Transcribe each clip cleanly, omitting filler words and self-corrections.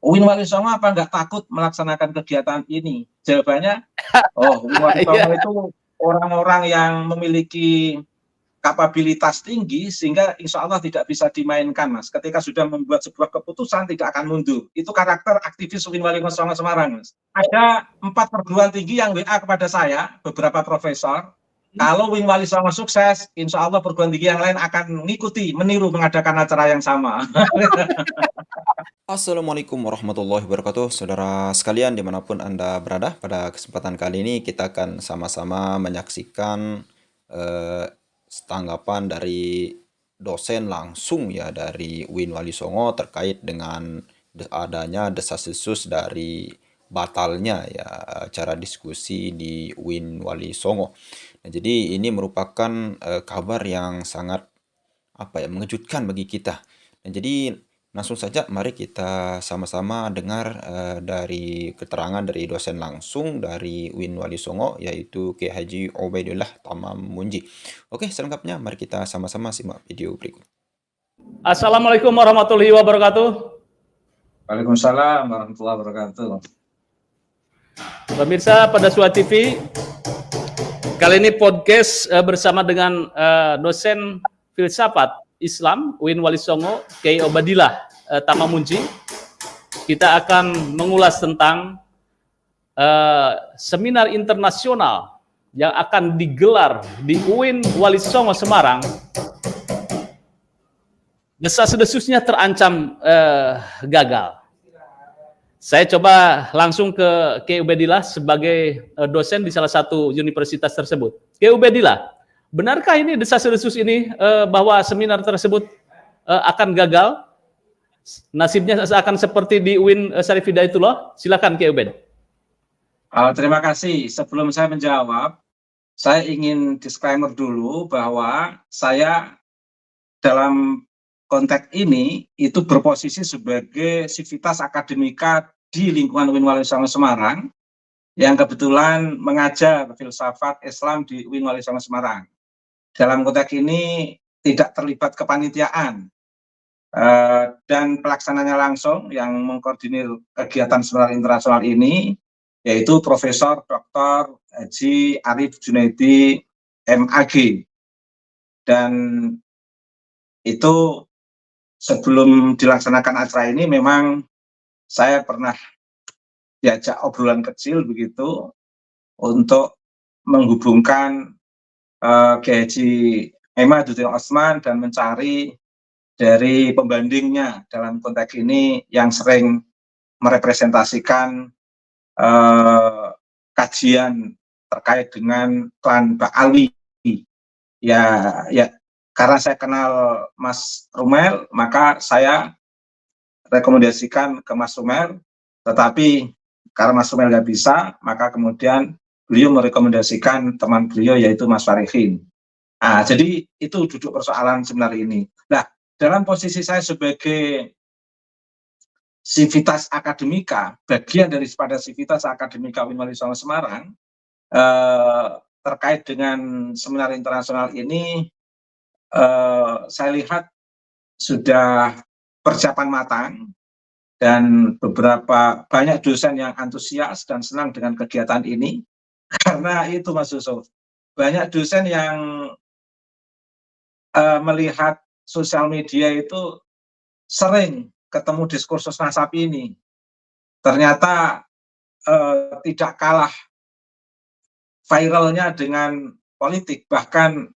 Win Wali Songo apa nggak takut melaksanakan kegiatan ini? Jawabannya, oh, Win Wali Songo itu orang-orang yang memiliki kapabilitas tinggi sehingga insya Allah tidak bisa dimainkan, Mas. Ketika sudah membuat sebuah keputusan tidak akan mundur. Itu karakter aktivis Win Wali Songo Semarang, Mas. Ada 4 perguruan tinggi yang WA kepada saya, beberapa profesor. Kalau Win Wali Songo sukses, insya Allah perguruan tinggi yang lain akan mengikuti, meniru mengadakan acara yang sama. Assalamualaikum warahmatullahi wabarakatuh, saudara sekalian dimanapun Anda berada. Pada kesempatan kali ini kita akan sama-sama menyaksikan tanggapan dari dosen langsung ya dari Win Wali Songo terkait dengan adanya desas-desus dari batalnya ya acara diskusi di Win Wali Songo. Nah, jadi ini merupakan kabar yang sangat mengejutkan bagi kita. Nah, jadi langsung saja mari kita sama-sama dengar dari keterangan dari dosen langsung dari Win Wali Songo yaitu Kiai Haji Ubaidillah Tamam Munji. Oke, selengkapnya mari kita sama-sama simak video berikut. Assalamualaikum warahmatullahi wabarakatuh. Waalaikumsalam warahmatullahi wabarakatuh. Pemirsa pada Suara TV, kali ini podcast bersama dengan dosen filsafat Islam Win Wali Songo Kiai Ubaidillah Tamam Munji. Kita akan mengulas tentang seminar internasional yang akan digelar di Win Wali Songo Semarang. Desas-desusnya terancam gagal. Saya coba langsung ke Kiai Ubaidillah sebagai dosen di salah satu universitas tersebut. Kiai Ubaidillah, benarkah ini desas-desus ini bahwa seminar tersebut akan gagal? Nasibnya akan seperti di UIN Syarif Hidayatullah? Silakan Kiai Ubaid. Terima kasih. Sebelum saya menjawab, saya ingin disclaimer dulu bahwa saya dalam konteks ini itu berposisi sebagai sivitas akademika di lingkungan Win Wali Songo Semarang yang kebetulan mengajar filsafat Islam di Win Wali Songo Semarang. Dalam konteks ini tidak terlibat kepanitiaan dan pelaksananya langsung yang mengkoordinir kegiatan seminar internasional ini yaitu Profesor Dr. Haji Arif Junaidi MAG. Dan itu sebelum dilaksanakan acara ini memang saya pernah diajak obrolan kecil begitu untuk menghubungkan Kiai Haji Imaduddin Osman dan mencari dari pembandingnya dalam konteks ini yang sering merepresentasikan kajian terkait dengan klan Ba'alwi. Ya, karena saya kenal Mas Rumel, maka saya rekomendasikan ke Mas Rumel, tetapi karena Mas Rumel nggak bisa, maka kemudian beliau merekomendasikan teman beliau yaitu Mas Farihin. Nah, jadi itu duduk persoalan seminar ini. Nah, dalam posisi saya sebagai sivitas akademika, bagian daripada sivitas akademika Win Wali Songo Semarang, terkait dengan seminar internasional ini, saya lihat sudah persiapan matang dan banyak dosen yang antusias dan senang dengan kegiatan ini. Karena itu Mas Yusuf, banyak dosen yang melihat sosial media itu sering ketemu diskursus nasab ini. Ternyata tidak kalah viralnya dengan politik, bahkan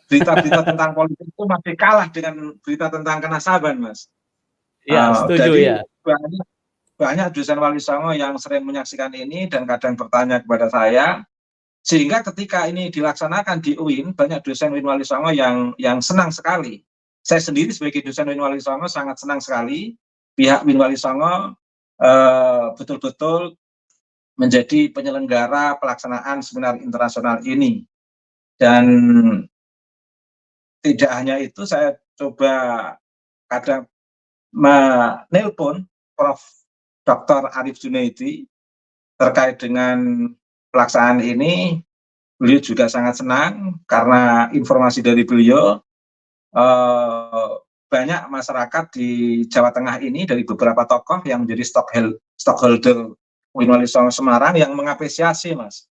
berita-berita tentang politik itu masih kalah dengan berita tentang kenasaban, Mas. Ya, setuju jadi ya. Banyak dosen Wali Songo yang sering menyaksikan ini dan kadang bertanya kepada saya, sehingga ketika ini dilaksanakan di UIN, banyak dosen Win Wali Songo yang senang sekali. Saya sendiri sebagai dosen Win Wali Songo sangat senang sekali pihak Win Wali Songo betul-betul menjadi penyelenggara pelaksanaan seminar internasional ini. Dan tidak hanya itu, saya coba kadang menelpon Prof. Dr. Arif Junaidi terkait dengan pelaksanaan ini. Beliau juga sangat senang karena informasi dari beliau banyak masyarakat di Jawa Tengah ini dari beberapa tokoh yang menjadi stockholder UIN Wali Songo Semarang yang mengapresiasi, Mas.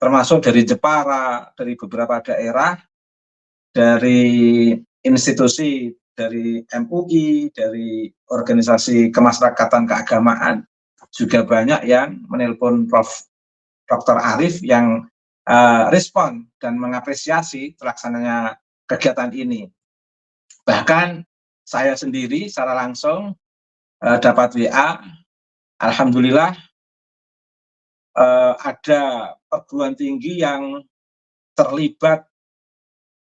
Termasuk dari Jepara, dari beberapa daerah, dari institusi, dari MUI, dari organisasi kemasyarakatan keagamaan, juga banyak yang menelpon Prof. Dr. Arief yang respon dan mengapresiasi terlaksananya kegiatan ini. Bahkan saya sendiri secara langsung dapat WA, alhamdulillah ada perguruan tinggi yang terlibat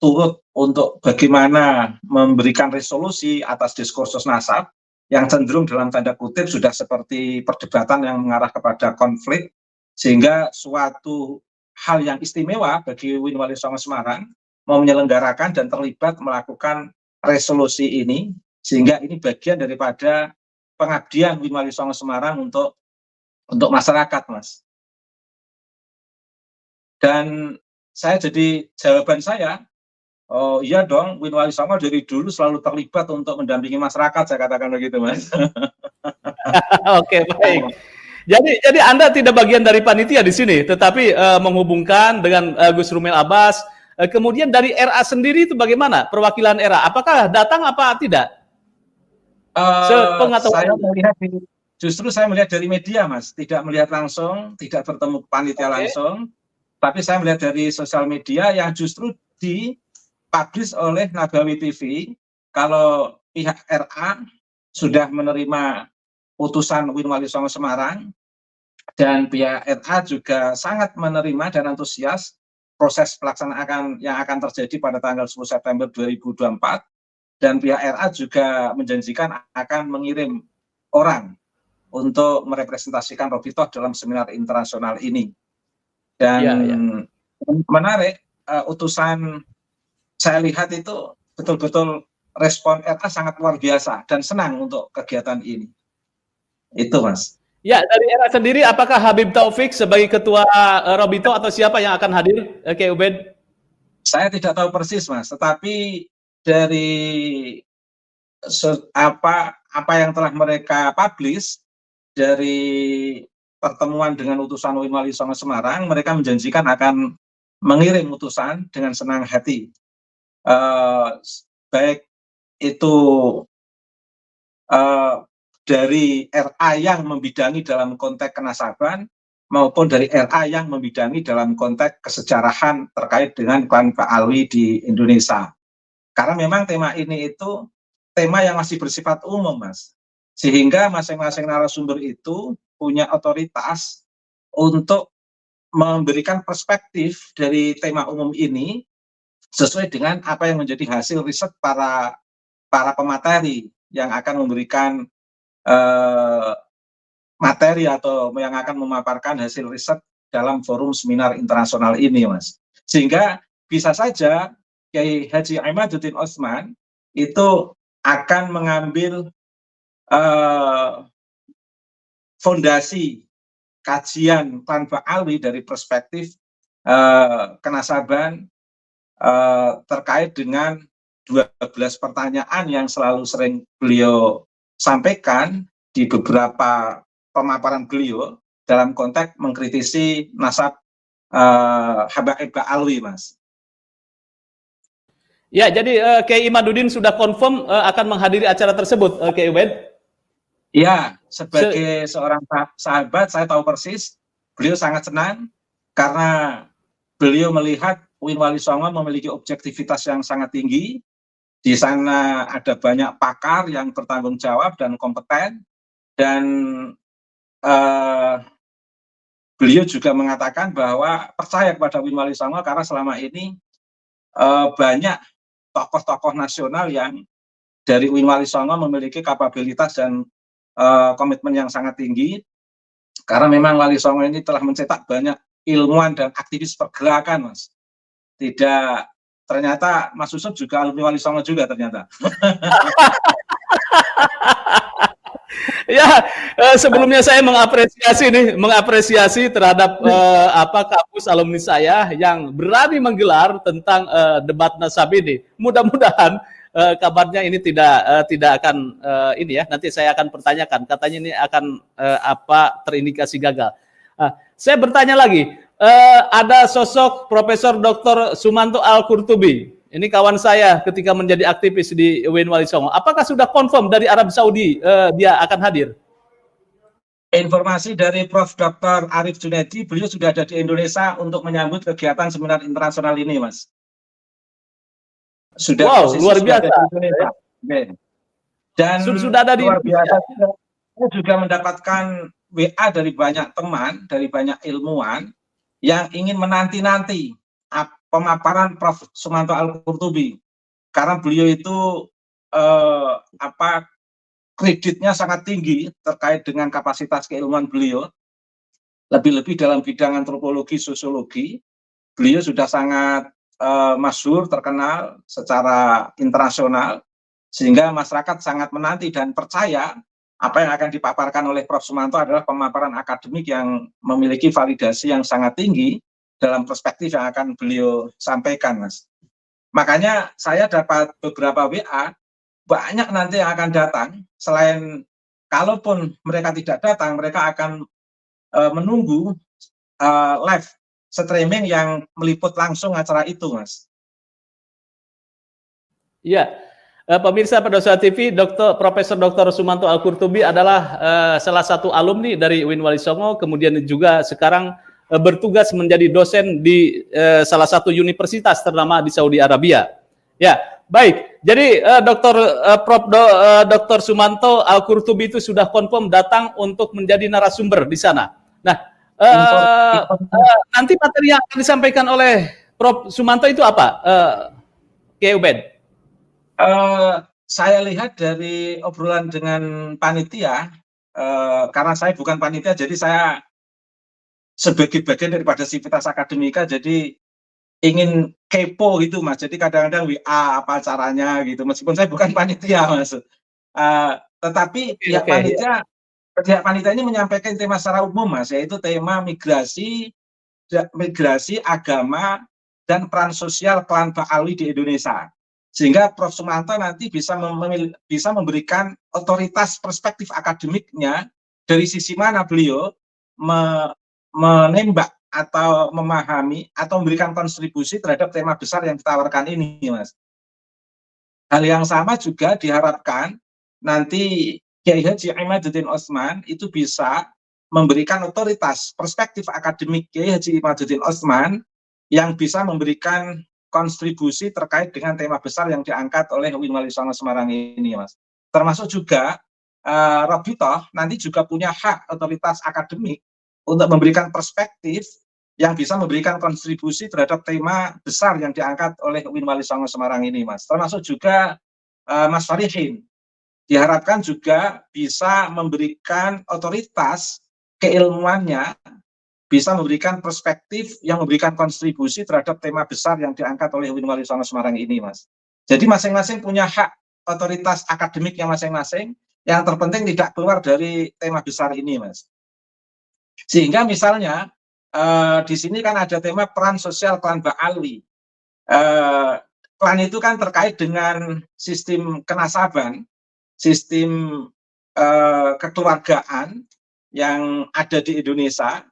turut untuk bagaimana memberikan resolusi atas diskursus nasab yang cenderung dalam tanda kutip sudah seperti perdebatan yang mengarah kepada konflik, sehingga suatu hal yang istimewa bagi UIN Wali Songo Semarang mau menyelenggarakan dan terlibat melakukan resolusi ini, sehingga ini bagian daripada pengabdian UIN Wali Songo Semarang untuk masyarakat, Mas. Dan jawaban saya, oh iya dong, UIN Wali Songo dari dulu selalu terlibat untuk mendampingi masyarakat, saya katakan begitu, Mas. Oke, baik. Jadi Anda tidak bagian dari panitia di sini, tetapi menghubungkan dengan Gus Rumel Abbas. Kemudian dari RA sendiri itu bagaimana perwakilan RA? Apakah datang apa tidak? Saya melihat dari media, Mas, tidak melihat langsung, tidak bertemu panitia langsung, tapi saya melihat dari sosial media yang justru dipublish oleh Nabawi TV. Kalau pihak RA sudah menerima utusan UIN Wali Songo Semarang, dan pihak RA juga sangat menerima dan antusias proses pelaksanaan yang akan terjadi pada tanggal 10 September 2024, dan pihak RA juga menjanjikan akan mengirim orang untuk merepresentasikan Robitoh dalam seminar internasional ini. Dan menarik, utusan saya lihat itu betul-betul respon RA sangat luar biasa dan senang untuk kegiatan ini. Itu, Mas. Ya, dari RA sendiri, apakah Habib Taufik sebagai ketua Robitoh atau siapa yang akan hadir, Kiai Ubed? Saya tidak tahu persis, Mas, tetapi dari apa yang telah mereka publish dari pertemuan dengan utusan UIN Wali Songo Semarang, mereka menjanjikan akan mengirim utusan dengan senang hati. Baik itu dari RA yang membidangi dalam konteks kenasaban maupun dari RA yang membidangi dalam konteks kesejarahan terkait dengan klan Ba'alwi di Indonesia. Karena memang tema ini itu tema yang masih bersifat umum, Mas. Sehingga masing-masing narasumber itu punya otoritas untuk memberikan perspektif dari tema umum ini sesuai dengan apa yang menjadi hasil riset para pemateri yang akan memberikan materi atau yang akan memaparkan hasil riset dalam forum seminar internasional ini, Mas. Sehingga bisa saja Kiai Haji Imaduddin Otsman itu akan mengambil fondasi kajian klan Ba'alwi dari perspektif kenasaban terkait dengan 12 pertanyaan yang selalu sering beliau sampaikan di beberapa pemaparan beliau dalam konteks mengkritisi nasab Habaib Ba'alwi, Mas. Ya, jadi Kiai Imaduddin sudah confirm akan menghadiri acara tersebut, Kiai Ubed? Ya, sebagai seorang sahabat, saya tahu persis beliau sangat senang karena beliau melihat UIN Wali Songo memiliki objektivitas yang sangat tinggi. Di sana ada banyak pakar yang bertanggung jawab dan kompeten, dan beliau juga mengatakan bahwa percaya kepada UIN Wali Songo karena selama ini banyak tokoh-tokoh nasional yang dari UIN Wali Songo memiliki kapabilitas dan komitmen yang sangat tinggi, karena memang Wali Songo ini telah mencetak banyak ilmuwan dan aktivis pergerakan, Mas. Tidak, ternyata Mas Yusuf juga alumni Wali Songo juga ternyata. Ya, sebelumnya saya mengapresiasi terhadap kampus alumni saya yang berani menggelar tentang debat nasab ini. Mudah-mudahan kabarnya ini tidak akan ini ya. Nanti saya akan pertanyakan. Katanya ini akan terindikasi gagal. Saya bertanya lagi. Ada sosok Profesor Dr. Sumanto Al-Qurtubi. Ini kawan saya ketika menjadi aktivis di UIN Wali Songo. Apakah sudah confirm dari Arab Saudi dia akan hadir? Informasi dari Prof. Dr. Arief Junaidi, beliau sudah ada di Indonesia untuk menyambut kegiatan seminar internasional ini, Mas. Sudah luar biasa. Di Indonesia. Dan sudah ada di luar biasa juga mendapatkan WA dari banyak teman, dari banyak ilmuwan yang ingin menanti-nanti pemaparan Prof. Sumanto Al-Qurtubi, karena beliau itu kreditnya sangat tinggi terkait dengan kapasitas keilmuan beliau, lebih-lebih dalam bidang antropologi, sosiologi. Beliau sudah sangat masyhur, terkenal secara internasional, sehingga masyarakat sangat menanti dan percaya apa yang akan dipaparkan oleh Prof. Sumanto adalah pemaparan akademik yang memiliki validasi yang sangat tinggi dalam perspektif yang akan beliau sampaikan, Mas. Makanya saya dapat beberapa WA, banyak nanti yang akan datang, selain kalaupun mereka tidak datang, mereka akan menunggu live streaming yang meliput langsung acara itu, Mas. Iya, pemirsa Padosa TV, Profesor Dr. Sumanto Al-Qurtubi adalah salah satu alumni dari UIN Wali Songo, kemudian juga sekarang bertugas menjadi dosen di salah satu universitas ternama di Saudi Arabia. Ya, baik. Jadi Dr. Sumanto Al-Qurtubi itu sudah confirm datang untuk menjadi narasumber di sana. Nah, nanti materi yang akan disampaikan oleh Prof. Sumanto itu apa, Kiai Ubed? Saya lihat dari obrolan dengan panitia, karena saya bukan panitia, jadi saya sebagai bagian daripada sivitas akademika, jadi ingin kepo gitu, Mas. Jadi kadang-kadang WA apa caranya gitu, meskipun saya bukan panitia, Mas. Tetapi pihak panitia ini menyampaikan tema secara umum, Mas, yaitu tema migrasi agama dan peran sosial klan Ba'alwi di Indonesia. Sehingga Prof. Sumanto nanti bisa memberikan otoritas perspektif akademiknya dari sisi mana beliau menembak atau memahami atau memberikan kontribusi terhadap tema besar yang ditawarkan ini, Mas. Hal yang sama juga diharapkan nanti Kiai Haji Imaduddin Otsman itu bisa memberikan otoritas perspektif akademik Kiai Haji Imaduddin Otsman yang bisa memberikan kontribusi terkait dengan tema besar yang diangkat oleh UIN Wali Songo Semarang ini, Mas. Termasuk juga Robitoh nanti juga punya hak otoritas akademik untuk memberikan perspektif yang bisa memberikan kontribusi terhadap tema besar yang diangkat oleh UIN Wali Songo Semarang ini, Mas. Termasuk juga Mas Farihin diharapkan juga bisa memberikan otoritas keilmuannya, bisa memberikan perspektif yang memberikan kontribusi terhadap tema besar yang diangkat oleh UIN Wali Songo Semarang ini, Mas. Jadi masing-masing punya hak otoritas akademiknya masing-masing, yang terpenting tidak keluar dari tema besar ini, Mas. Sehingga misalnya di sini kan ada tema peran sosial klan Ba'alwi. Klan itu kan terkait dengan sistem kenasaban, sistem kekeluargaan yang ada di Indonesia.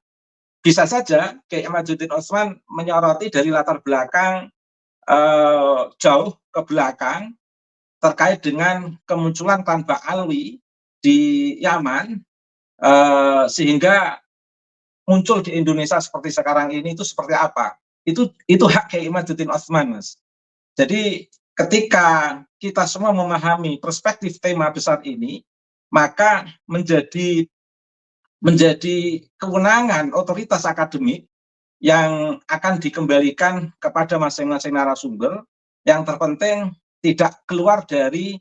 Bisa saja Kiai Imaduddin Otsman menyoroti dari latar belakang jauh ke belakang terkait dengan kemunculan klan Ba'alwi di Yaman, sehingga muncul di Indonesia seperti sekarang ini itu seperti apa. Itu hak Kiai Imaduddin Otsman, Mas. Jadi ketika kita semua memahami perspektif tema besar ini, maka menjadi kewenangan otoritas akademik yang akan dikembalikan kepada masing-masing narasumber, yang terpenting tidak keluar dari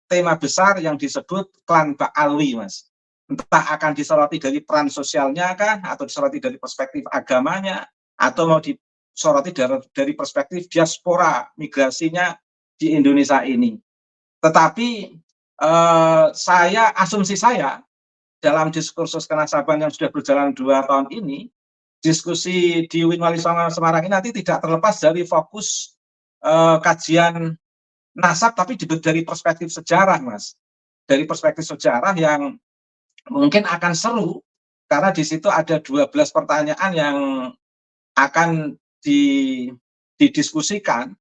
tema besar yang disebut klan Ba'alwi, Mas. Entah akan disoroti dari peran sosialnya kah, atau disoroti dari perspektif agamanya, atau mau disoroti dari perspektif diaspora migrasinya di Indonesia ini. Tetapi asumsi saya dalam diskursus kenasaban yang sudah berjalan 2 tahun ini, diskusi di UIN Wali Songo Semarang ini nanti tidak terlepas dari fokus kajian nasab tapi dari perspektif sejarah, Mas. Dari perspektif sejarah yang mungkin akan seru karena di situ ada 12 pertanyaan yang akan didiskusikan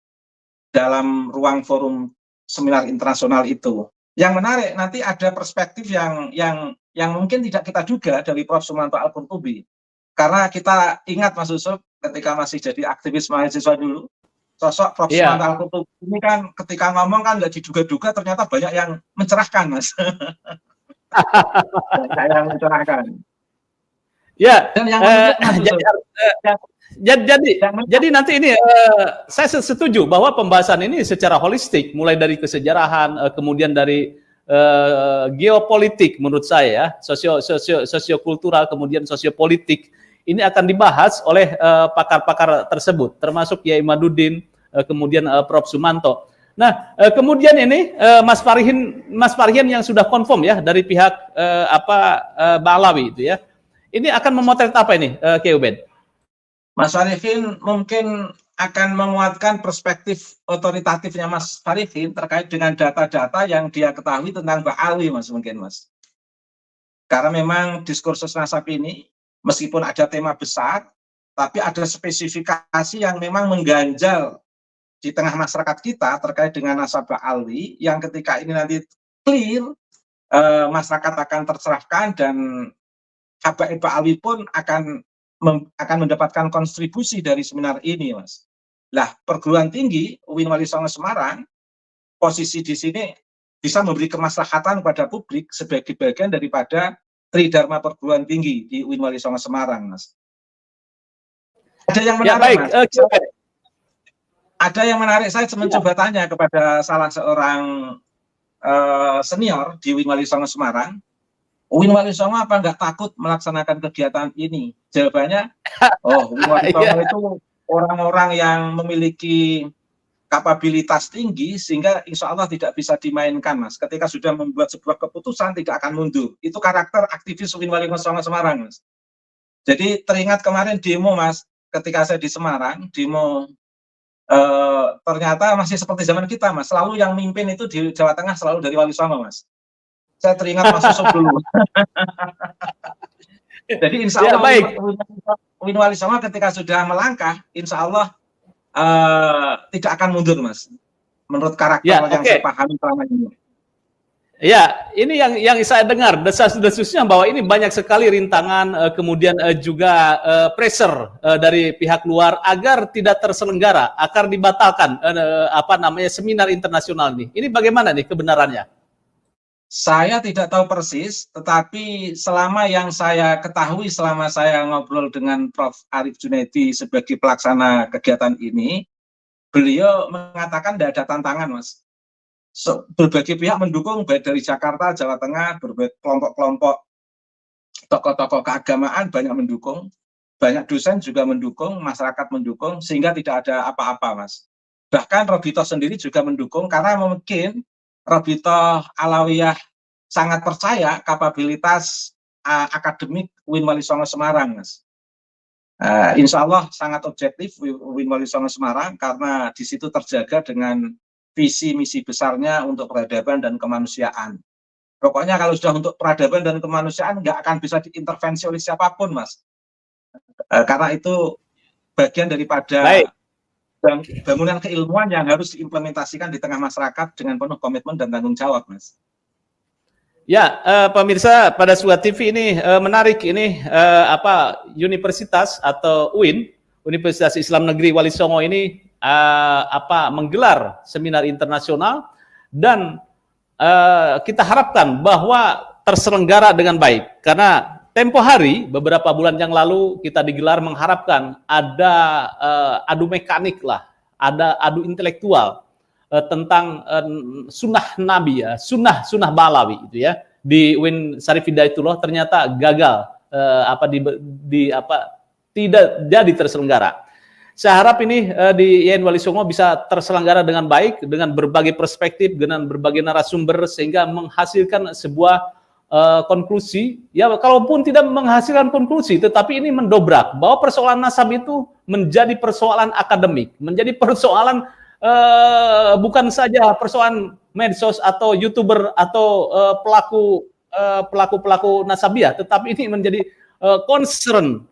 dalam ruang forum seminar internasional itu. Yang menarik nanti ada perspektif yang mungkin tidak kita duga dari Prof. Sumanto Al-Qurtubi. Karena kita ingat Mas Yusuf ketika masih jadi aktivis mahasiswa dulu, sosok Prof. Sumanto Al-Qurtubi ini kan ketika ngomong kan nggak diduga-duga ternyata banyak yang mencerahkan, Mas. Banyak yang mencerahkan. Ya, dan yang jadi nanti ini saya setuju bahwa pembahasan ini secara holistik, mulai dari kesejarahan, kemudian dari geopolitik menurut saya, sosiokultural, kemudian sosiopolitik, ini akan dibahas oleh pakar-pakar tersebut, termasuk Yai Imaduddin, kemudian Prof. Sumanto. Nah, kemudian ini Mas Farhian yang sudah confirm ya dari pihak Ba'alawi itu ya. Ini akan memotret apa ini, Kiai Ubed? Mas Farhian mungkin akan menguatkan perspektif otoritatifnya Mas Farhian terkait dengan data-data yang dia ketahui tentang Ba'alawi, Mas, mungkin, Mas. Karena memang diskursus nasab ini, meskipun ada tema besar, tapi ada spesifikasi yang memang mengganjal di tengah masyarakat kita terkait dengan nasab Ba'alawi, yang ketika ini nanti clear, masyarakat akan tercerahkan dan Habaib Ba'alawi pun akan mendapatkan kontribusi dari seminar ini, Mas. Lah, perguruan tinggi UIN Wali Songo Semarang posisi di sini bisa memberi kemaslahatan kepada publik sebagai bagian daripada Tridharma perguruan tinggi di UIN Wali Songo Semarang, Mas. Ada yang menarik, ya, baik. Mas. Ada yang menarik, saya mencoba tanya kepada salah seorang senior di UIN Wali Songo Semarang, UIN Wali Songo apa nggak takut melaksanakan kegiatan ini? Jawabannya, UIN Wali Songo itu orang-orang yang memiliki kapabilitas tinggi sehingga insya Allah tidak bisa dimainkan, Mas. Ketika sudah membuat sebuah keputusan tidak akan mundur. Itu karakter aktivis UIN Wali Songo Semarang, Mas. Jadi teringat kemarin demo, Mas, ketika saya di Semarang, demo ternyata masih seperti zaman kita, Mas. Selalu yang mimpin itu di Jawa Tengah selalu dari Wali Songo, Mas. Saya teringat Mas Yusuf dulu. Jadi insya Allah UIN Wali Songo ketika sudah melangkah, insya Allah tidak akan mundur, Mas. Menurut karakter yang saya pahami selama ini. Ya, ini yang saya dengar desas-desusnya bahwa ini banyak sekali rintangan, kemudian juga pressure dari pihak luar agar tidak terselenggara, agar dibatalkan seminar internasional ini. Ini bagaimana nih kebenarannya? Saya tidak tahu persis, tetapi selama yang saya ketahui selama saya ngobrol dengan Prof. Arief Junaidi sebagai pelaksana kegiatan ini, beliau mengatakan tidak ada tantangan, Mas. Berbagai pihak mendukung, baik dari Jakarta, Jawa Tengah, berbagai kelompok-kelompok tokoh-tokoh keagamaan banyak mendukung, banyak dosen juga mendukung, masyarakat mendukung, sehingga tidak ada apa-apa, Mas. Bahkan Robito sendiri juga mendukung, karena mungkin Robito Alawiyah sangat percaya kapabilitas akademik UIN Wali Songo Semarang, Mas. Insya Allah sangat objektif UIN Wali Songo Semarang karena di situ terjaga dengan visi misi besarnya untuk peradaban dan kemanusiaan. Pokoknya kalau sudah untuk peradaban dan kemanusiaan nggak akan bisa diintervensi oleh siapapun, Mas. Karena itu bagian daripada bangunan keilmuan yang harus diimplementasikan di tengah masyarakat dengan penuh komitmen dan tanggung jawab, Mas. Ya, pemirsa pada Suat TV ini menarik ini universitas atau UIN, Universitas Islam Negeri Wali Songo ini menggelar seminar internasional dan kita harapkan bahwa terselenggara dengan baik karena tempo hari beberapa bulan yang lalu kita digelar mengharapkan ada adu mekanik lah, ada adu intelektual tentang sunnah Nabi ya, sunnah Ba'alawi itu ya di UIN Syarif Hidayatullah ternyata gagal tidak jadi terselenggara. Saya harap ini di UIN Wali Songo bisa terselenggara dengan baik, dengan berbagai perspektif, dengan berbagai narasumber, sehingga menghasilkan sebuah konklusi. Ya, kalaupun tidak menghasilkan konklusi, tetapi ini mendobrak bahwa persoalan nasab itu menjadi persoalan akademik, menjadi persoalan bukan saja persoalan medsos atau YouTuber atau pelaku Nasabiah, tetapi ini menjadi concern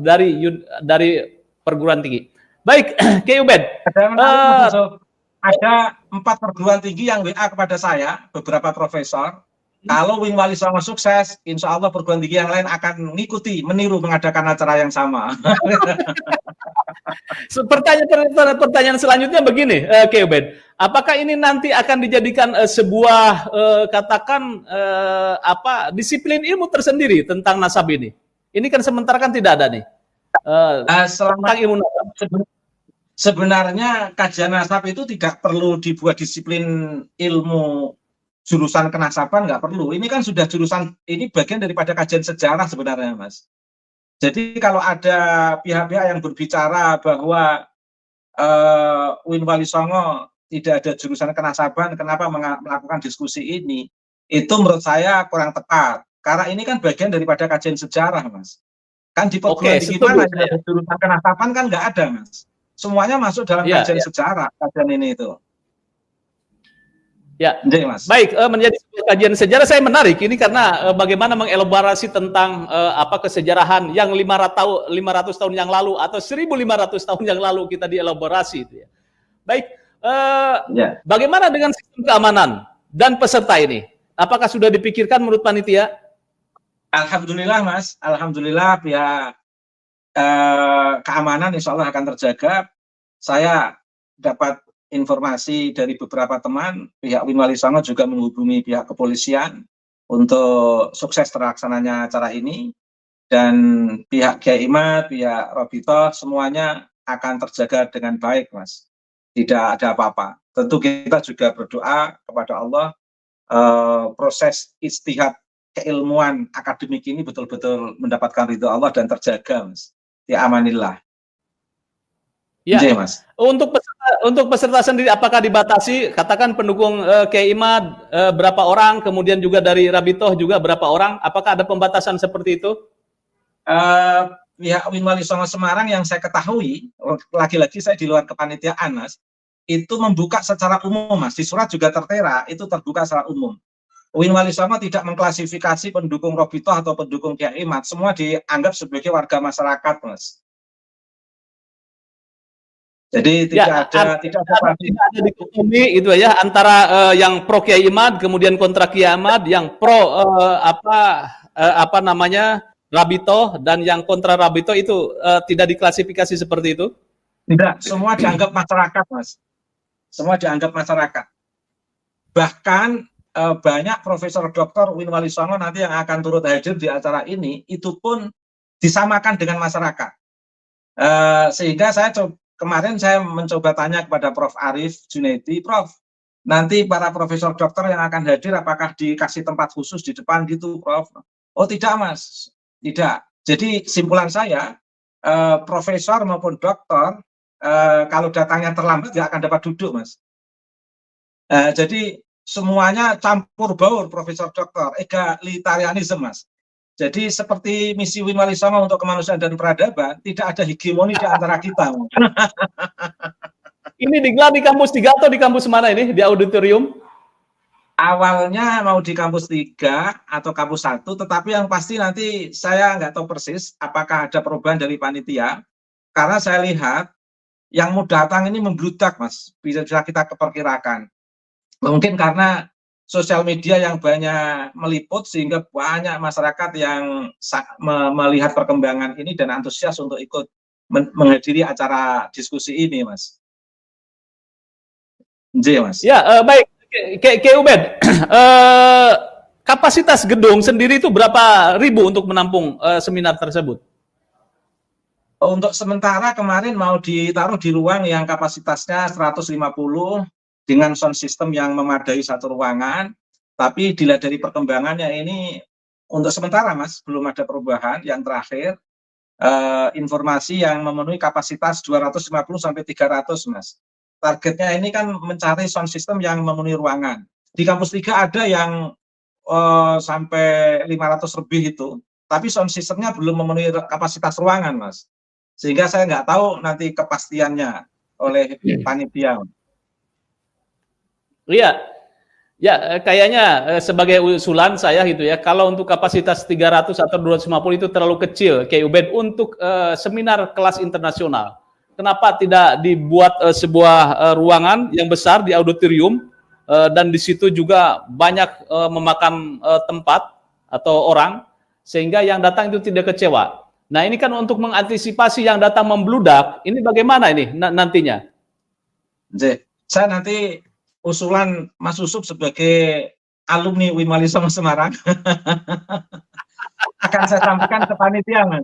dari perguruan tinggi. Baik, Kiai Ubed. Ada 4 perguruan tinggi yang WA kepada saya, beberapa profesor. Kalau Wing Wali Songo sukses, insya Allah perguruan tinggi yang lain akan mengikuti, meniru mengadakan acara yang sama. Pertanyaan selanjutnya begini, Kiai Ubed. Apakah ini nanti akan dijadikan sebuah katakan disiplin ilmu tersendiri tentang nasab ini? Ini kan sementara kan tidak ada nih. Tentang ilmu nasab. Sebenarnya kajian nasab itu tidak perlu dibuat disiplin ilmu jurusan kenasaban, nggak perlu. Ini kan sudah jurusan, ini bagian daripada kajian sejarah sebenarnya, Mas. Jadi kalau ada pihak-pihak yang berbicara bahwa Win Wali Songo tidak ada jurusan kenasaban, kenapa melakukan diskusi ini? Itu menurut saya kurang tepat. Karena ini kan bagian daripada kajian sejarah, Mas. Kan di perguruan tinggi mana ada jurusan kenasaban kan nggak ada, Mas. Semuanya masuk dalam kajian sejarah, kajian ini itu. Ya, Mas. Baik, menjadi kajian sejarah saya menarik ini karena bagaimana mengelaborasi tentang kesejarahan yang 500 tahun yang lalu atau 1.500 tahun yang lalu kita dielaborasi itu ya. Baik, bagaimana dengan sistem keamanan dan peserta ini? Apakah sudah dipikirkan menurut panitia? Alhamdulillah, Mas. Alhamdulillah pihak keamanan insya Allah akan terjaga. Saya dapat informasi dari beberapa teman, pihak Win Wali Songo juga menghubungi pihak kepolisian untuk sukses terlaksananya acara ini, dan pihak Kiai Imad, pihak Robito, semuanya akan terjaga dengan baik, Mas. Tidak ada apa-apa. Tentu kita juga berdoa kepada Allah, proses ijtihad keilmuan akademik ini betul-betul mendapatkan ridho Allah dan terjaga, Mas. Ya amanillah. Ya, Mas. Untuk peserta sendiri apakah dibatasi? Katakan pendukung Kiai Imad berapa orang, kemudian juga dari Rabitoh juga berapa orang? Apakah ada pembatasan seperti itu? Pihak Win Wali Songo Semarang yang saya ketahui, lagi-lagi saya di luar kepanitiaan, Mas, itu membuka secara umum, Mas. Di surat juga tertera, itu terbuka secara umum. Win Wali Songo tidak mengklasifikasi pendukung Rabitoh atau pendukung Kiai Imad, semua dianggap sebagai warga masyarakat, Mas. Jadi tidak ada dikotomi itu ya antara yang pro Kiai Imad kemudian kontra Kiai Imad, yang pro Rabitoh dan yang kontra Rabitoh itu tidak diklasifikasi seperti itu? Tidak, semua dianggap masyarakat, Mas. Semua dianggap masyarakat. Bahkan banyak profesor doktor Win Wali Songo nanti yang akan turut hadir di acara ini itu pun disamakan dengan masyarakat. Sehingga kemarin saya mencoba tanya kepada Prof. Arif Junaidi, Prof, nanti para profesor dokter yang akan hadir apakah dikasih tempat khusus di depan gitu, Prof? Oh tidak, Mas, tidak. Jadi simpulan saya, profesor maupun dokter, kalau datangnya terlambat nggak akan dapat duduk, Mas. Jadi semuanya campur baur profesor dokter, egalitarianisme, Mas. Jadi seperti misi Win Wali Songo untuk kemanusiaan dan peradaban, tidak ada hegemoni di antara kita. Ini digelar di kampus 3 atau di kampus mana ini? Di auditorium? Awalnya mau di kampus 3 atau kampus 1, tetapi yang pasti nanti saya nggak tahu persis apakah ada perubahan dari panitia, karena saya lihat yang mau datang ini membludak, Mas. Bisa kita keperkirakan. Mungkin karena sosial media yang banyak meliput sehingga banyak masyarakat yang melihat perkembangan ini dan antusias untuk ikut menghadiri acara diskusi ini, Mas. Mas. Ya, baik. Kiai Ubed, kapasitas gedung sendiri itu berapa ribu untuk menampung seminar tersebut? Untuk sementara kemarin mau ditaruh di ruang yang kapasitasnya 150 dengan sound system yang memadai satu ruangan, tapi dilihat dari perkembangannya ini untuk sementara, Mas, belum ada perubahan. Yang terakhir, informasi yang memenuhi kapasitas 250 sampai 300, Mas. Targetnya ini kan mencari sound system yang memenuhi ruangan. Di kampus 3 ada yang sampai 500 lebih itu, tapi sound systemnya belum memenuhi kapasitas ruangan, Mas. Sehingga saya nggak tahu nanti kepastiannya. oleh panitia. Iya, ya kayaknya sebagai usulan saya gitu ya, kalau untuk kapasitas 300 atau 250 itu terlalu kecil, Kiai Ubed, untuk seminar kelas internasional. Kenapa tidak dibuat sebuah ruangan yang besar di auditorium, dan di situ juga banyak memakan tempat atau orang, sehingga yang datang itu tidak kecewa. Nah, ini kan untuk mengantisipasi yang datang membludak, ini bagaimana ini nantinya? Saya nanti usulan Mas Yusuf sebagai alumni Wimali Songo Semarang akan saya sampaikan ke panitia, Mas.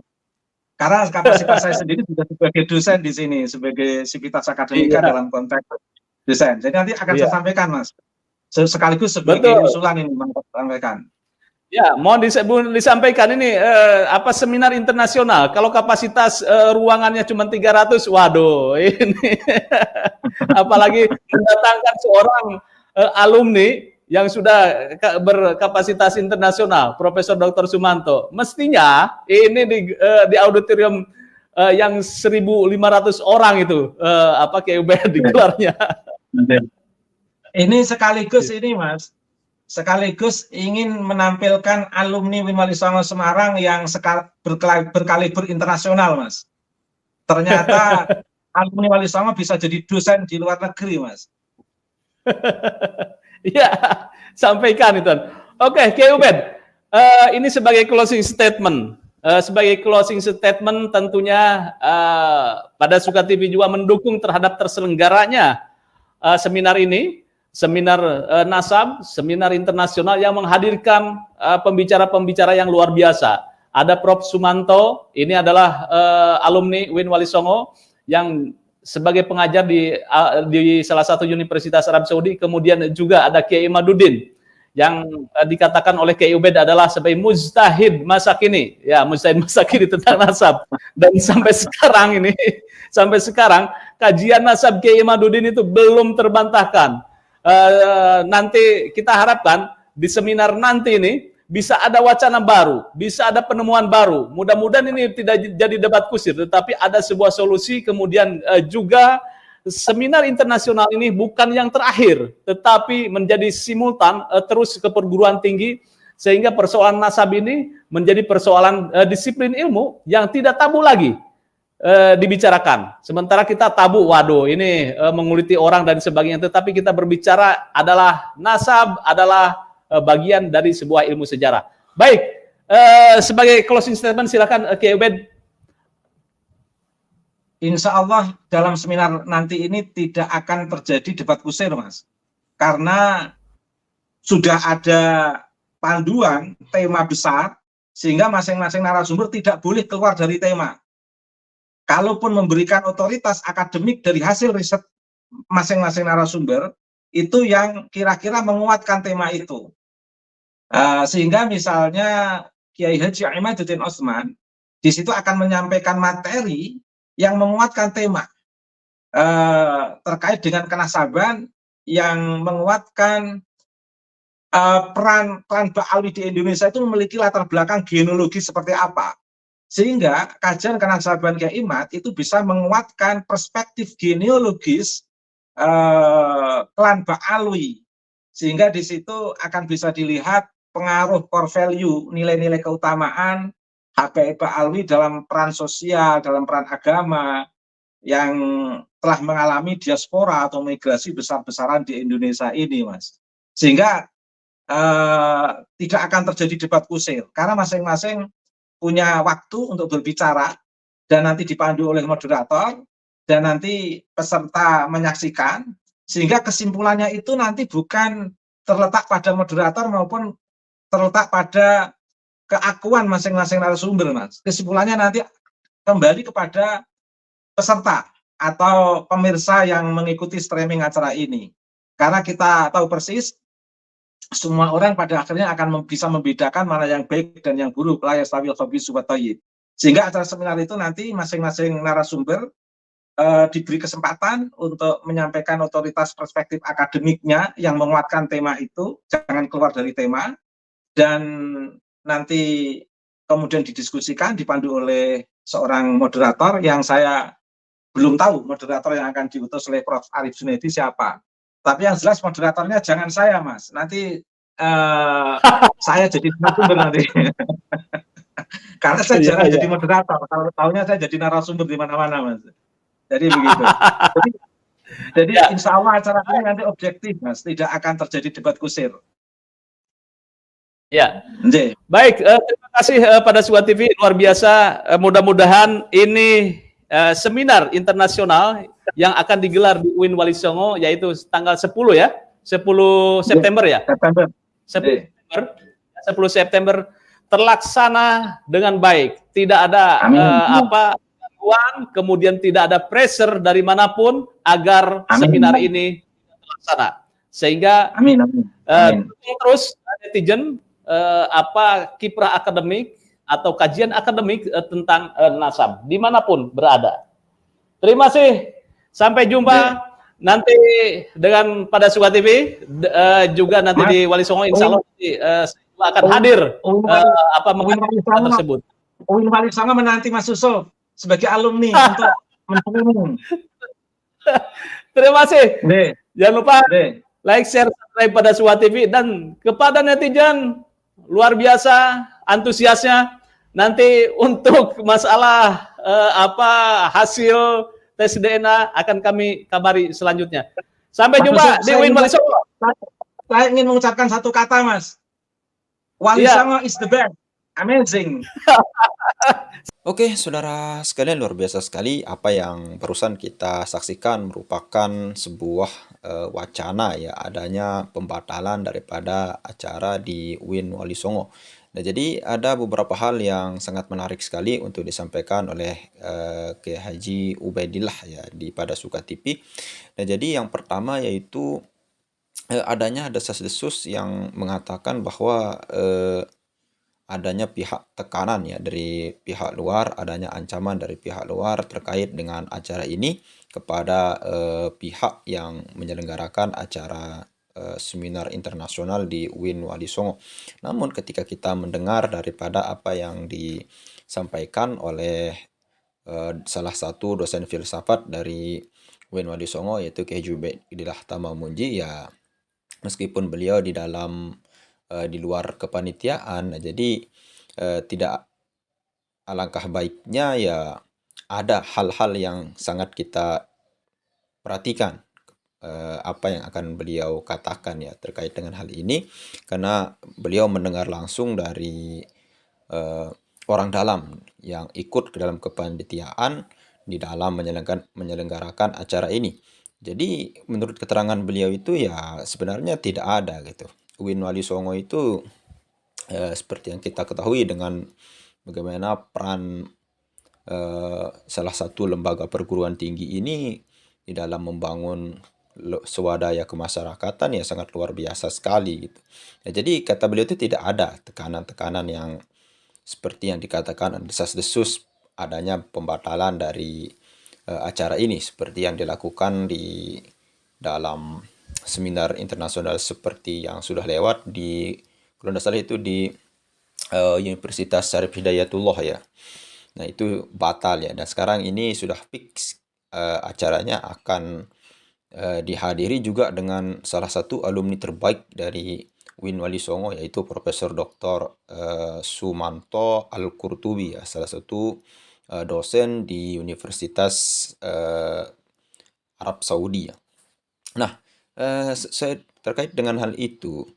Karena kapasitas saya sendiri juga sebagai dosen di sini, sebagai sivitas akademika dalam konteks dosen. Jadi nanti akan saya sampaikan, Mas. Sekaligus sebagai usulan ini, Mas, sampaikan. Ya, mohon disampaikan ini apa seminar internasional. Kalau kapasitas ruangannya cuma 300, waduh, ini apalagi mendatangkan seorang alumni yang sudah berkapasitas internasional, Profesor Dr. Sumanto. Mestinya ini di auditorium yang 1.500 orang itu apa Kiai Ubed digelarnya. Ini sekaligus ini, Mas. Sekaligus ingin menampilkan alumni Wimali Songo Semarang yang berkaliber internasional, Mas. Ternyata alumni Wali Songo bisa jadi dosen di luar negeri, Mas. Iya, sampaikan itu. Oke, Kiai Ubed, ini sebagai closing statement. Sebagai closing statement tentunya pada Suka TV juga mendukung terhadap terselenggaranya seminar ini. Seminar Nasab, seminar internasional yang menghadirkan pembicara-pembicara yang luar biasa. Ada Prof. Sumanto, ini adalah alumni Win Wali Songo yang sebagai pengajar di salah satu universitas Arab Saudi. Kemudian juga ada Kiai Imaduddin yang dikatakan oleh Kiai Ubed adalah sebagai mujtahid masa kini. Ya, mujtahid masa kini tentang Nasab. Dan sampai sekarang kajian Nasab Kiai Imaduddin itu belum terbantahkan. Nanti kita harapkan di seminar nanti ini bisa ada wacana baru, bisa ada penemuan baru. Mudah-mudahan ini tidak jadi debat kusir, tetapi ada sebuah solusi. Kemudian juga seminar internasional ini bukan yang terakhir, tetapi menjadi simultan terus ke perguruan tinggi, sehingga persoalan nasab ini menjadi persoalan disiplin ilmu yang tidak tabu lagi dibicarakan. Sementara kita tabu, waduh ini menguliti orang dan sebagainya, tetapi kita berbicara adalah nasab, adalah bagian dari sebuah ilmu sejarah. Baik, sebagai closing statement silakan Kiai Ubed. Insya Allah dalam seminar nanti ini tidak akan terjadi debat kusir, Mas. Karena sudah ada panduan tema besar, sehingga masing-masing narasumber tidak boleh keluar dari tema. Kalaupun memberikan otoritas akademik dari hasil riset masing-masing narasumber, itu yang kira-kira menguatkan tema itu. Sehingga misalnya Kiai Haji Imaduddin Osman, di situ akan menyampaikan materi yang menguatkan tema terkait dengan kenasaban, yang menguatkan peran Ba'alwi di Indonesia itu memiliki latar belakang genealogi seperti apa. Sehingga kajian kenasaban Kiai Imad itu bisa menguatkan perspektif genealogis klan Ba'alwi. Sehingga di situ akan bisa dilihat pengaruh core value, nilai-nilai keutamaan HPI Ba'alwi dalam peran sosial, dalam peran agama yang telah mengalami diaspora atau migrasi besar-besaran di Indonesia ini, Mas. Sehingga tidak akan terjadi debat kusir, karena masing-masing punya waktu untuk berbicara dan nanti dipandu oleh moderator dan nanti peserta menyaksikan, sehingga kesimpulannya itu nanti bukan terletak pada moderator maupun terletak pada keakuan masing-masing narasumber, Mas. Kesimpulannya nanti kembali kepada peserta atau pemirsa yang mengikuti streaming acara ini. Karena kita tahu persis semua orang pada akhirnya akan bisa membedakan mana yang baik dan yang buruk, la yastawil khabithu wat thayyib. Sehingga acara seminar itu nanti masing-masing narasumber diberi kesempatan untuk menyampaikan otoritas perspektif akademiknya yang menguatkan tema itu, jangan keluar dari tema, dan nanti kemudian didiskusikan, dipandu oleh seorang moderator yang saya belum tahu moderator yang akan diutus oleh Prof. Arif Junaidi siapa. Tapi yang jelas moderatornya jangan saya, Mas. Nanti saya jadi narasumber nanti. Karena saya jarang jadi moderator. Kalau tahunya saya jadi narasumber di mana-mana, Mas. Jadi begitu. Jadi insya Allah acara ini nanti objektif, Mas. Tidak akan terjadi debat kusir. Ya, baik. Terima kasih pada Suwa TV, luar biasa. Mudah-mudahan ini seminar internasional yang akan digelar di UIN Wali Songo, yaitu tanggal 10 ya, 10 September ya. 10 September terlaksana dengan baik. Tidak ada gangguan, kemudian tidak ada pressure dari manapun agar seminar ini terlaksana. Sehingga terus netizen kiprah akademik atau kajian akademik tentang nasab dimanapun berada. Terima kasih. Sampai jumpa nanti dengan pada Suwa TV juga nanti di Wali Songo, insya Allah akan hadir tersebut. UIN Wali Songo menanti Mas Yusuf sebagai alumni untuk mendukung. Terima kasih. Jangan lupa like, share, subscribe pada Suwa TV, dan kepada netizen luar biasa antusiasnya. Nanti untuk masalah hasil tes DNA akan kami kabari selanjutnya. Sampai jumpa di UIN Wali Songo. Saya ingin mengucapkan satu kata, Mas. Wali Songo is the best. Amazing. Oke, saudara sekalian, luar biasa sekali apa yang barusan kita saksikan merupakan sebuah wacana ya, adanya pembatalan daripada acara di UIN Wali Songo. Nah, jadi ada beberapa hal yang sangat menarik sekali untuk disampaikan oleh Kiai Haji Ubaidillah ya di pada Suka TV. Nah, jadi yang pertama yaitu adanya desas-desus yang mengatakan bahwa adanya pihak tekanan ya dari pihak luar, adanya ancaman dari pihak luar terkait dengan acara ini kepada pihak yang menyelenggarakan acara seminar internasional di UIN Wali Songo. Namun ketika kita mendengar daripada apa yang disampaikan oleh salah satu dosen filsafat dari UIN Wali Songo, yaitu Kiai Haji Ubaidillah Tamamunji, ya meskipun beliau di dalam di luar kepanitiaan, jadi tidak alangkah baiknya ya ada hal-hal yang sangat kita perhatikan apa yang akan beliau katakan ya terkait dengan hal ini, karena beliau mendengar langsung dari orang dalam yang ikut ke dalam kepanitiaan di dalam menyelenggarakan acara ini. Jadi menurut keterangan beliau itu ya sebenarnya tidak ada gitu. UIN Wali Songo itu seperti yang kita ketahui dengan bagaimana peran salah satu lembaga perguruan tinggi ini di dalam membangun swadaya kemasyarakatan ya sangat luar biasa sekali gitu. Ya, jadi kata beliau itu tidak ada tekanan-tekanan yang seperti yang dikatakan desas-desus adanya pembatalan dari acara ini seperti yang dilakukan di dalam seminar internasional seperti yang sudah lewat di, kalau tidak salah itu di Universitas Syarif Hidayatullah ya. Nah itu batal ya, dan sekarang ini sudah fix acaranya akan dihadiri juga dengan salah satu alumni terbaik dari UIN Wali Songo, yaitu Profesor Dr. Sumanto Al-Qurtubi ya, salah satu dosen di Universitas Arab Saudi ya. Nah, saya terkait dengan hal itu,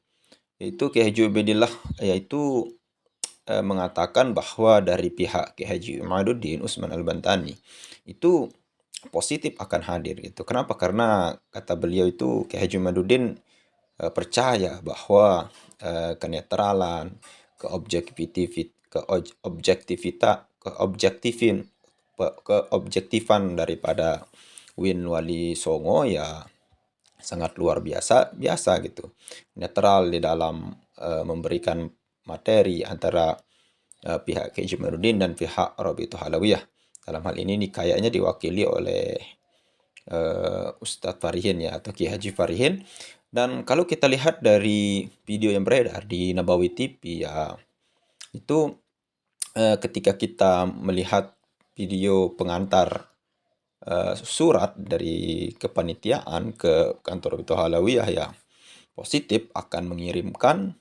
yaitu Kiai Haji Ubaidillah yaitu mengatakan bahwa dari pihak Kiai Haji Imaduddin Utsman Al-Bantani itu positif akan hadir gitu. Kenapa? Karena kata beliau itu Kiai Haji Imaduddin percaya bahwa kenetralan, keobjektifan daripada UIN Wali Songo ya sangat luar biasa gitu. Netral di dalam memberikan materi antara pihak Kiai Haji Imaduddin dan pihak Rabi'atul Alawiyah. Dalam hal ini kayaknya diwakili oleh Ustadz Farihin ya, atau Kiai Haji Farihin. Dan kalau kita lihat dari video yang beredar di Nabawi TV ya, itu ketika kita melihat video pengantar surat dari kepanitiaan ke kantor Rabithah Alawiyah yang positif akan mengirimkan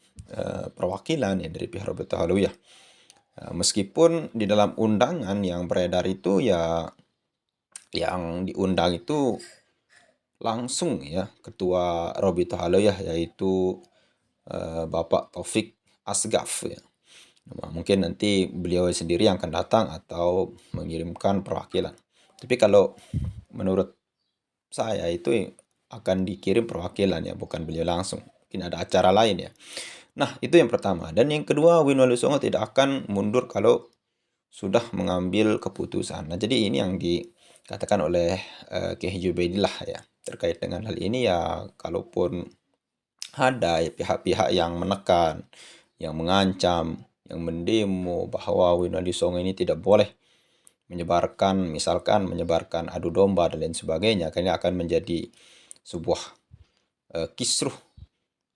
perwakilan ya dari pihak Rabithah Alawiyah. Meskipun di dalam undangan yang beredar itu ya yang diundang itu langsung ya Ketua Rabithah Alawiyah yaitu Bapak Taufik Asgaf ya. Mungkin nanti beliau sendiri yang akan datang atau mengirimkan perwakilan. Tapi kalau menurut saya itu akan dikirim perwakilan ya, bukan beliau langsung. Mungkin ada acara lain ya. Nah, itu yang pertama. Dan yang kedua, Win Wali Songo tidak akan mundur kalau sudah mengambil keputusan. Nah, jadi ini yang dikatakan oleh Kiai Jubaidillah ya. Terkait dengan hal ini ya, kalaupun ada ya pihak-pihak yang menekan, yang mengancam, yang mendemo bahwa Win Wali Songo ini tidak boleh menyebarkan, misalkan menyebarkan adu domba dan lain sebagainya, karena akan menjadi sebuah kisruh,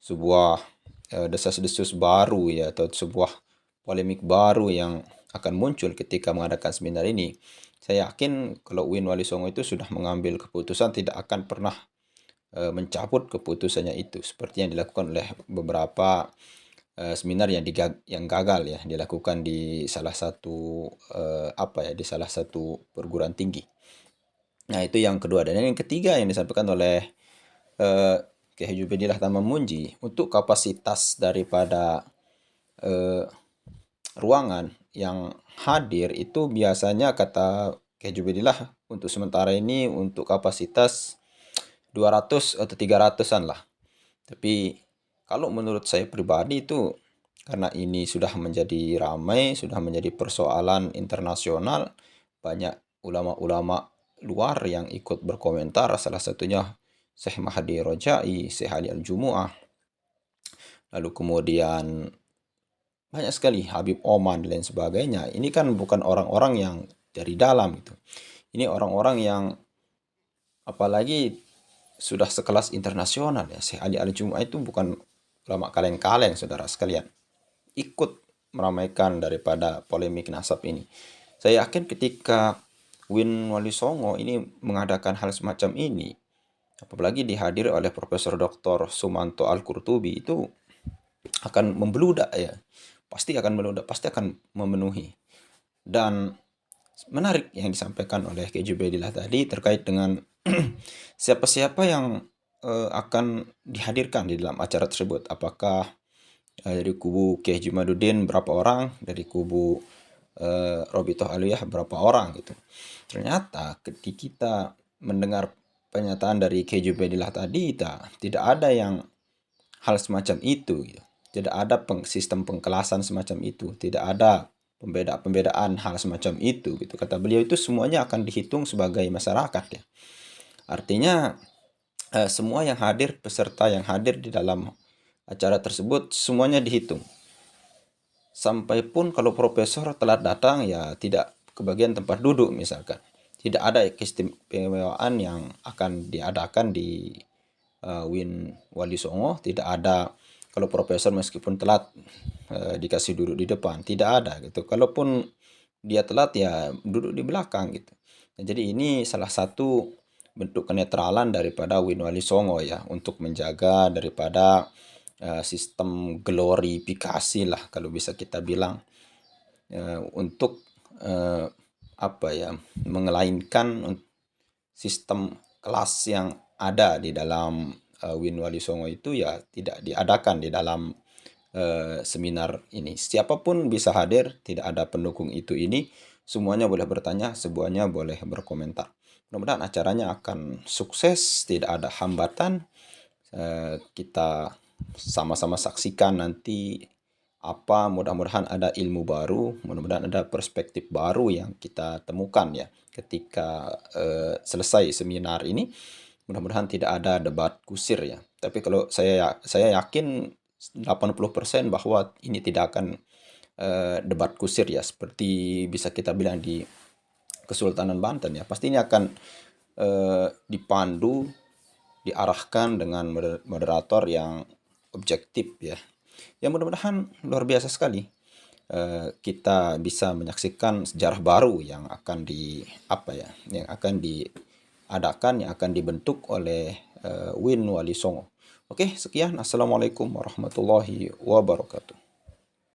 sebuah desas-desus baru ya, atau sebuah polemik baru yang akan muncul ketika mengadakan seminar ini. Saya yakin kalau Win Wali Songo itu sudah mengambil keputusan, tidak akan pernah mencabut keputusannya itu, seperti yang dilakukan oleh beberapa seminar yang gagal ya dilakukan di salah satu di salah satu perguruan tinggi. Nah, itu yang kedua. Dan yang ketiga yang disampaikan oleh Kiai Jubaidillah Tamamunji, untuk kapasitas daripada ruangan yang hadir itu biasanya kata Kiai Jubaidillah untuk sementara ini untuk kapasitas 200 atau 300-an lah. Tapi kalau menurut saya pribadi itu karena ini sudah menjadi ramai, sudah menjadi persoalan internasional, banyak ulama-ulama luar yang ikut berkomentar, salah satunya Syekh Mahdi Rojai, Syekh Ali Al-Jumu'ah, lalu kemudian banyak sekali Habib Oman dan lain sebagainya. Ini kan bukan orang-orang yang dari dalam itu. Ini orang-orang yang apalagi sudah sekelas internasional ya. Syekh Ali Al-Jumu'ah itu bukan ulama kaleng-kaleng, saudara sekalian. Ikut meramaikan daripada polemik nasab ini. Saya yakin ketika Win Wali Songo ini mengadakan hal semacam ini, apalagi dihadiri oleh Profesor Dr. Sumanto Al-Qurtubi, itu akan membludak ya. Pasti akan meludak, pasti akan memenuhi. Dan menarik yang disampaikan oleh Kiai Jubaidillah tadi terkait dengan siapa-siapa yang akan dihadirkan di dalam acara tersebut. Apakah dari kubu Kiai Jumaduddin berapa orang, dari kubu Rabithah Alawiyah berapa orang gitu. Ternyata ketika kita mendengar pernyataan dari Kiai Jubaidillah tadi, tidak ada yang hal semacam itu gitu. Tidak ada sistem pengkelasan semacam itu, tidak ada pembedaan hal semacam itu gitu. Kata beliau itu semuanya akan dihitung sebagai masyarakat ya. Artinya semua yang hadir, peserta yang hadir di dalam acara tersebut semuanya dihitung. Sampai pun kalau profesor telat datang ya tidak kebagian tempat duduk misalkan. Tidak ada keistimewaan yang akan diadakan di Win Wali Songo, tidak ada kalau profesor meskipun telat dikasih duduk di depan, tidak ada gitu. Kalaupun dia telat ya duduk di belakang gitu. Nah, jadi ini salah satu bentuk kenetralan daripada Win Wali Songo ya, untuk menjaga daripada sistem glorifikasi lah kalau bisa kita bilang, untuk mengelainkan sistem kelas yang ada di dalam Win Wali Songo itu ya tidak diadakan di dalam seminar ini. Siapapun bisa hadir, tidak ada pendukung itu ini, semuanya boleh bertanya, semuanya boleh berkomentar. Mudah-mudahan acaranya akan sukses, tidak ada hambatan. Kita sama-sama saksikan nanti apa, mudah-mudahan ada ilmu baru, mudah-mudahan ada perspektif baru yang kita temukan ya ketika selesai seminar ini. Mudah-mudahan tidak ada debat kusir ya. Tapi kalau saya yakin 80% bahwa ini tidak akan debat kusir ya, seperti bisa kita bilang di Kesultanan Banten ya. Pasti ini akan dipandu, diarahkan dengan moderator yang objektif ya. Ya mudah-mudahan luar biasa sekali kita bisa menyaksikan sejarah baru yang akan yang akan diadakan, yang akan dibentuk oleh Win Wali Songo. Oke, sekian. Assalamualaikum warahmatullahi wabarakatuh.